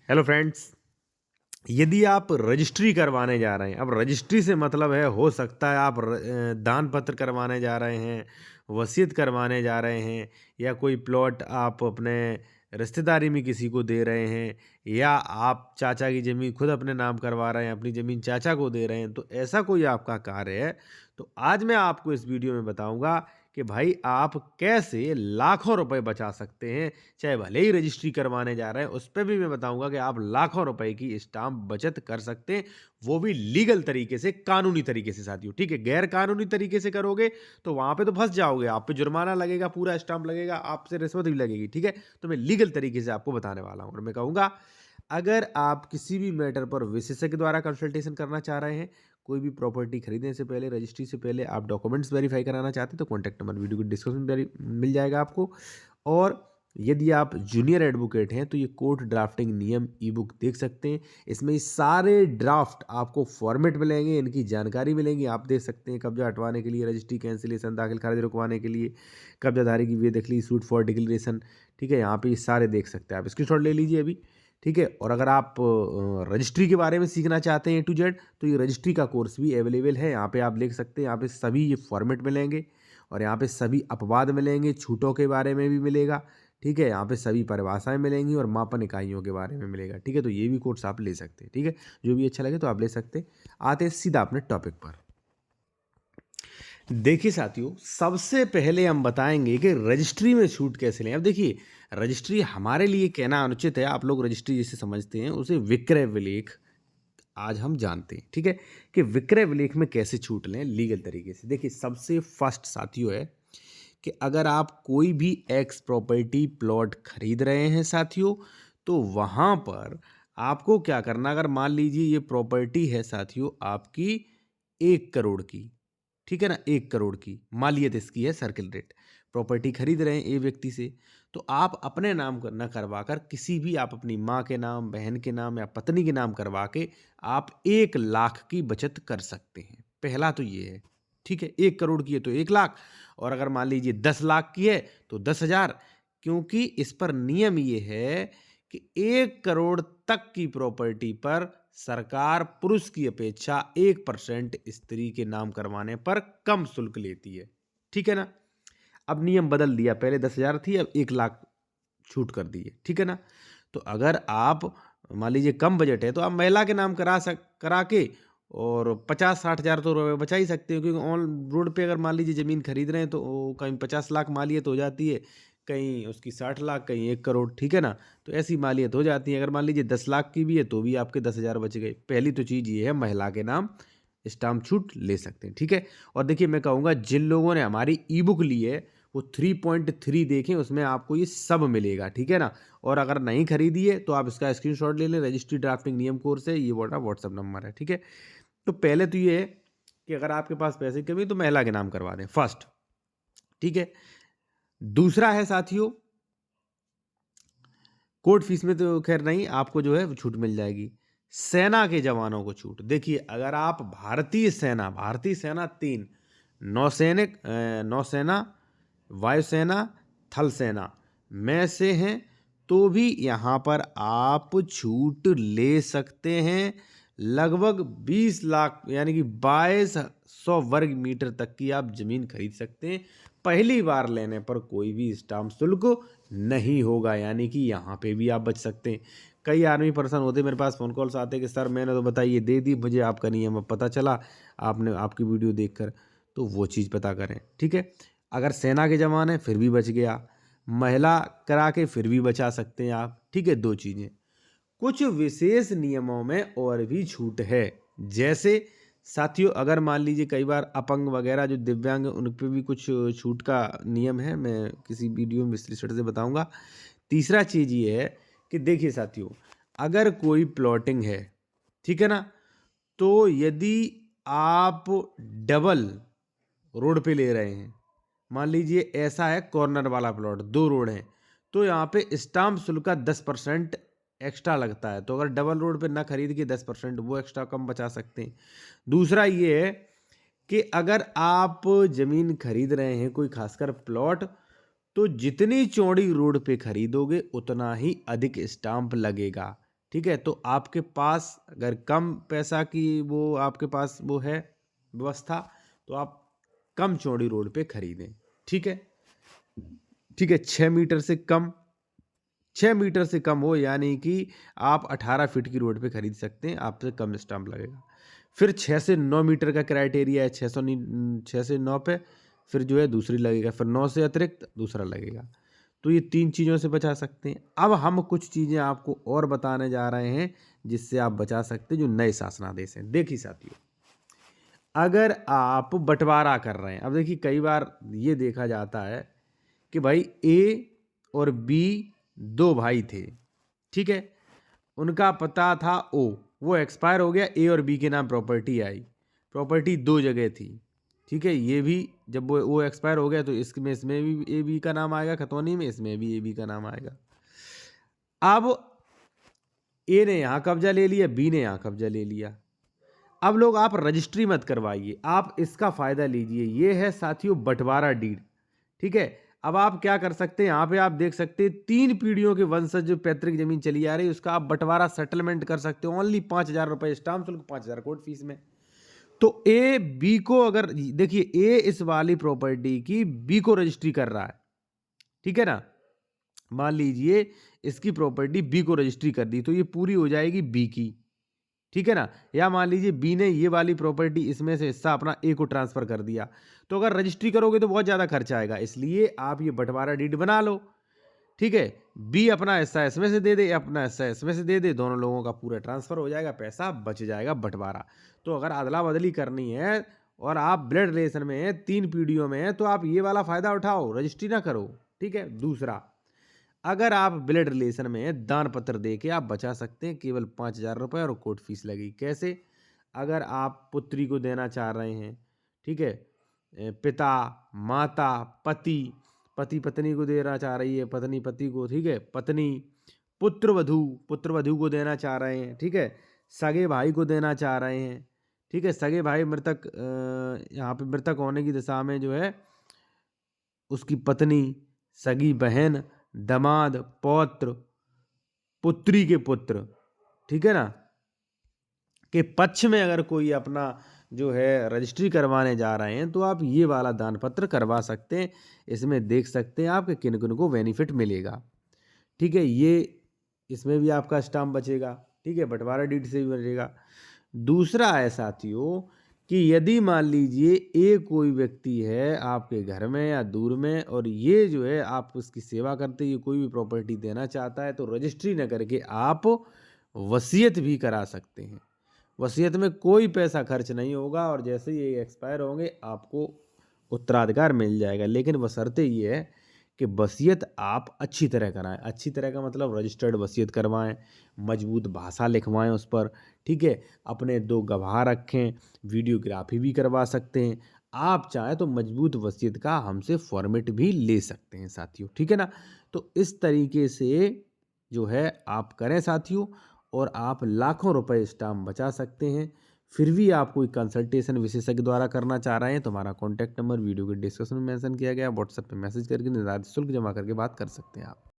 Hello friends. यदि आप registry करवाने जा रहे हैं, अब रजिस्ट्री से मतलब है, हो सकता है आप दान पत्र करवाने जा रहे हैं, वसीयत करवाने जा रहे हैं, या कोई प्लॉट आप अपने रिश्तेदारी में किसी को दे रहे हैं, या आप चाचा की ज़मीन खुद अपने नाम करवा रहे हैं, अपनी ज़मीन चाचा को दे रहे हैं, तो ऐसा कोई आपका कार्य है, तो आज मैं आपको इस वीडियो में बताऊंगा कि भाई आप कैसे लाखों रुपए बचा सकते हैं। चाहे भले ही रजिस्ट्री करवाने जा रहे हैं, उस पे भी मैं बताऊंगा कि आप लाखों रुपए की स्टाम्प बचत कर सकते हैं, वो भी लीगल तरीके से, कानूनी तरीके से साथियों। ठीक है, गैर कानूनी तरीके से करोगे तो वहां पे तो फंस जाओगे, आप पे जुर्माना लगेगा, पूरा स्टाम्प लगेगा, आपसे रिश्वत भी लगेगी। ठीक है, तो मैं लीगल तरीके से आपको बताने वाला हूं। और मैं कहूंगा, अगर आप किसी भी मैटर पर विशेषज्ञ द्वारा कंसल्टेशन करना चाह रहे हैं, कोई भी प्रॉपर्टी खरीदने से पहले, रजिस्ट्री से पहले आप डॉक्यूमेंट्स वेरीफाई कराना चाहते हैं, तो कॉन्टैक्ट नंबर वीडियो की डिस्क्रिप्शन में मिल जाएगा आपको। और यदि आप जूनियर एडवोकेट हैं तो ये कोर्ट ड्राफ्टिंग नियम ई बुक देख सकते हैं। इसमें ये सारे ड्राफ्ट आपको फॉर्मेट मिलेंगे, इनकी जानकारी मिलेंगी, आप देख सकते हैं। कब्जा हटवाने के लिए, रजिस्ट्री कैंसिलेशन, दाखिल खारिज रुकवाने के लिए, कब्जाधारी की बेदखली, सूट फॉर डिक्लेरेशन। ठीक है, यहाँ पे ये सारे देख सकते हैं, आप स्क्रीनशॉट ले लीजिए अभी। ठीक है, और अगर आप रजिस्ट्री के बारे में सीखना चाहते हैं A to Z, तो ये रजिस्ट्री का कोर्स भी अवेलेबल है। यहाँ पे आप देख सकते हैं, यहाँ पे सभी ये फॉर्मेट मिलेंगे, और यहाँ पे सभी अपवाद मिलेंगे, छूटों के बारे में भी मिलेगा। ठीक है, यहाँ पे सभी परिभाषाएं मिलेंगी और मापन इकाइयों के बारे में मिलेगा। ठीक है, तो ये भी कोर्स आप ले सकते हैं। ठीक है, जो भी अच्छा लगे तो आप ले सकते हैं। आते हैं सीधा अपने टॉपिक पर। देखिए साथियों, सबसे पहले हम बताएंगे कि रजिस्ट्री में छूट कैसे लें। अब देखिए, रजिस्ट्री हमारे लिए कहना अनुचित है, आप लोग रजिस्ट्री जिसे समझते हैं उसे विक्रय विलेख आज हम जानते हैं। ठीक है, कि विक्रय विलेख में कैसे छूट लें लीगल तरीके से। देखिए, सबसे फर्स्ट साथियों है कि अगर आप कोई भी एक्स प्रॉपर्टी प्लॉट खरीद रहे हैं साथियों, तो वहां पर आपको क्या करना, अगर मान लीजिए ये प्रॉपर्टी है साथियों आपकी 1 करोड़ की। ठीक है ना, 1 करोड़ की मालियत इसकी है, सर्किल रेट। प्रॉपर्टी खरीद रहे हैं ए व्यक्ति से, तो आप अपने नाम न करवा कर किसी भी, आप अपनी माँ के नाम, बहन के नाम या पत्नी के नाम करवा के आप 1 लाख की बचत कर सकते हैं। पहला तो ये है। ठीक है, 1 करोड़ की है तो 1 लाख, और अगर मान लीजिए 10 लाख की है तो 10 हजार। क्योंकि इस पर नियम ये है कि 1 करोड़ तक की प्रॉपर्टी पर सरकार पुरुष की अपेक्षा 1% स्त्री के नाम करवाने पर कम शुल्क लेती है। ठीक है ना, अब नियम बदल दिया, पहले 10 हजार थी, अब 1 लाख छूट कर दी है। ठीक है ना, तो अगर आप मान लीजिए कम बजट है तो आप महिला के नाम करा के और 50-60 हजार तो रुपये बचा ही सकते हो। क्योंकि ऑन रोड पे अगर मान लीजिए ज़मीन खरीद रहे हैं तो कहीं 50 लाख मालियत हो जाती है, कहीं उसकी 60 लाख, कहीं 1 करोड़। ठीक है ना, तो ऐसी मालियत हो जाती है। अगर मान लीजिए 10 लाख की भी है तो भी आपके 10 हजार बच गए। पहली तो चीज़ ये है, महिला के नाम स्टाम्प छूट ले सकते हैं। ठीक है, और देखिए मैं कहूँगा, जिन लोगों ने हमारी ई बुक ली है वो 3.3 देखें, उसमें आपको ये सब मिलेगा। ठीक है ना, और अगर नहीं खरीदी है तो आप इसका स्क्रीनशॉट ले लें। रजिस्ट्री ड्राफ्टिंग नियम कोर्स है, ये वाला व्हाट्सअप नंबर है। ठीक है, तो पहले तो ये है कि अगर आपके पास पैसे की कमी है तो महिला के नाम करवा दें, फर्स्ट। ठीक है, दूसरा है साथियों, कोर्ट फीस में तो खैर नहीं, आपको जो है वो छूट मिल जाएगी। सेना के जवानों को छूट। देखिए, अगर आप भारतीय सेना तीन, नौसेना, वायुसेना, थल सेना में से हैं, तो भी यहाँ पर आप छूट ले सकते हैं। लगभग 20 लाख यानी कि 2200 वर्ग मीटर तक की आप जमीन खरीद सकते हैं। पहली बार लेने पर कोई भी स्टाम्प शुल्क नहीं होगा, यानी कि यहाँ पे भी आप बच सकते हैं। कई आर्मी पर्सन होते मेरे पास, फ़ोन कॉल्स आते कि सर मैंने तो बताइए दे दी, मुझे आपका नियम अब पता चला, आपने आपकी वीडियो देखकर, तो वो चीज़ पता करें। ठीक है, अगर सेना के जवान हैं फिर भी बच गया, महिला करा के फिर भी बचा सकते हैं आप। ठीक है, दो चीज़ें। कुछ विशेष नियमों में और भी छूट है, जैसे साथियों, अगर मान लीजिए कई बार अपंग वगैरह जो दिव्यांग हैं, उन पे भी कुछ छूट का नियम है, मैं किसी वीडियो में विश्लेषण से बताऊंगा। तीसरा चीज़ ये है कि देखिए साथियों, अगर कोई प्लॉटिंग है, ठीक है ना, तो यदि आप डबल रोड पे ले रहे हैं, मान लीजिए ऐसा है कॉर्नर वाला प्लॉट, 2 रोड हैं, तो यहाँ पे स्टाम्प शुल्क का 10% एक्स्ट्रा लगता है। तो अगर डबल रोड पे ना खरीद के 10% वो एक्स्ट्रा कम बचा सकते हैं। दूसरा ये है कि अगर आप जमीन खरीद रहे हैं कोई खासकर प्लॉट, तो जितनी चौड़ी रोड पे खरीदोगे उतना ही अधिक स्टाम्प लगेगा। ठीक है? तो आपके पास अगर कम पैसा की वो आपके पास वो है व्यवस्था, तो आप कम चौड़ी रोड पे खरीदें। ठीक है? ठीक है, 6 मीटर से कम, 6 मीटर से कम हो यानी कि आप 18 फीट की रोड पे खरीद सकते हैं, आपसे कम स्टाम्प लगेगा। फिर 6 से 9 मीटर का क्राइटेरिया है, 6 से 9 पे फिर जो है दूसरी लगेगा, फिर 9 से अतिरिक्त दूसरा लगेगा। तो ये 3 चीज़ों से बचा सकते हैं। अब हम कुछ चीज़ें आपको और बताने जा रहे हैं, जिससे आप बचा सकते हैं, जो नए शासनादेश हैं। देखिए साथियों, अगर आप बँटवारा कर रहे हैं, अब देखिए कई बार ये देखा जाता है कि भाई ए और बी 2 भाई थे, ठीक है? उनका पता था ओ, वो एक्सपायर हो गया, ए और बी के नाम प्रॉपर्टी आई। प्रॉपर्टी 2 जगह थी, ठीक है? ये भी जब वो एक्सपायर हो गया तो इसमें भी ए बी का नाम आएगा खतौनी में, इसमें भी ए बी का नाम आएगा। अब ए ने यहाँ कब्जा ले लिया, बी ने यहाँ कब्जा ले लिया। अब लोग आप रजिस्ट्री मत करवाइए, आप इसका फ़ायदा लीजिए। ये है साथियों बँटवारा डीड, ठीक है? अब आप क्या कर सकते हैं, यहाँ पे आप देख सकते हैं 3 पीढ़ियों के वंशज जो पैतृक ज़मीन चली आ रही है, उसका आप बँटवारा सेटलमेंट कर सकते हो ओनली ₹5000 स्टाम्प शुल्क, 5000 कोर्ट फीस में। तो ए, बी को अगर देखिए ए इस वाली प्रॉपर्टी की बी को रजिस्ट्री कर रहा है, ठीक है ना? मान लीजिए इसकी प्रॉपर्टी बी को रजिस्ट्री कर दी, तो ये पूरी हो जाएगी बी की। ठीक है ना? या मान लीजिए बी ने ये वाली प्रॉपर्टी इसमें से हिस्सा अपना ए को ट्रांसफ़र कर दिया। तो अगर रजिस्ट्री करोगे तो बहुत ज़्यादा खर्चा आएगा। इसलिए आप ये बँटवारा डीड बना लो। ठीक है? बी अपना हिस्सा इसमें से दे दे, अपना हिस्सा इसमें से दे दे, दोनों लोगों का पूरा ट्रांसफ़र हो जाएगा, पैसा बच जाएगा बँटवारा। तो अगर अदला-बदली करनी है और आप ब्लड रिलेशन में हैं, 3 पीढ़ियों में हैं, तो आप ये वाला फ़ायदा उठाओ, रजिस्ट्री ना करो। ठीक है? दूसरा, अगर आप ब्लड रिलेशन में हैं, दान पत्र दे के आप बचा सकते हैं केवल ₹5000 और कोर्ट फीस लगेगी। कैसे? अगर आप पुत्री को देना चाह रहे हैं, ठीक है? पिता, माता, पति, पति पत्नी को देना चाह रही है, पत्नी पति को, ठीक है? पत्नी, पुत्रवधू, पुत्रवधू को देना चाह रहे हैं, ठीक है? सगे भाई को देना चाह रहे हैं, ठीक है? सगे भाई मृतक यहाँ पे मृतक होने की दशा में जो है उसकी पत्नी, सगी बहन, दामाद, पौत्र, पुत्री के पुत्र, ठीक है ना? के पक्ष में अगर कोई अपना जो है रजिस्ट्री करवाने जा रहे हैं, तो आप ये वाला दान पत्र करवा सकते हैं। इसमें देख सकते हैं आप कि किन-किन को बेनिफिट मिलेगा। ठीक है? ये इसमें भी आपका स्टाम्प बचेगा, ठीक है? बँटवारा डीड से भी बचेगा। दूसरा है साथियों कि यदि मान लीजिए कोई व्यक्ति है आपके घर में या दूर में और ये जो है आप उसकी सेवा करते हुए कोई भी प्रॉपर्टी देना चाहता है, तो रजिस्ट्री ना करके आप वसीयत भी करा सकते हैं। वसीयत में कोई पैसा खर्च नहीं होगा और जैसे ही ये एक्सपायर होंगे आपको उत्तराधिकार मिल जाएगा। लेकिन बशर्ते ये है कि वसीयत आप अच्छी तरह कराएँ। अच्छी तरह का मतलब रजिस्टर्ड वसीयत करवाएँ, मजबूत भाषा लिखवाएँ उस पर, ठीक है? अपने 2 गवाह रखें, वीडियोग्राफी भी करवा सकते हैं। आप चाहें तो मजबूत वसीयत का हमसे फ़ॉर्मेट भी ले सकते हैं साथियों, ठीक है ना? तो इस तरीके से जो है आप करें साथियों और आप लाखों रुपए स्टाम्प बचा सकते हैं। फिर भी आप कोई कंसल्टेशन विशेषज्ञ द्वारा करना चाह रहे हैं तो हमारा कॉन्टैक्ट नंबर वीडियो के डिस्क्रिप्शन में मेंशन किया गया है। व्हाट्सएप पे मैसेज करके निर्धारित शुल्क जमा करके बात कर सकते हैं आप।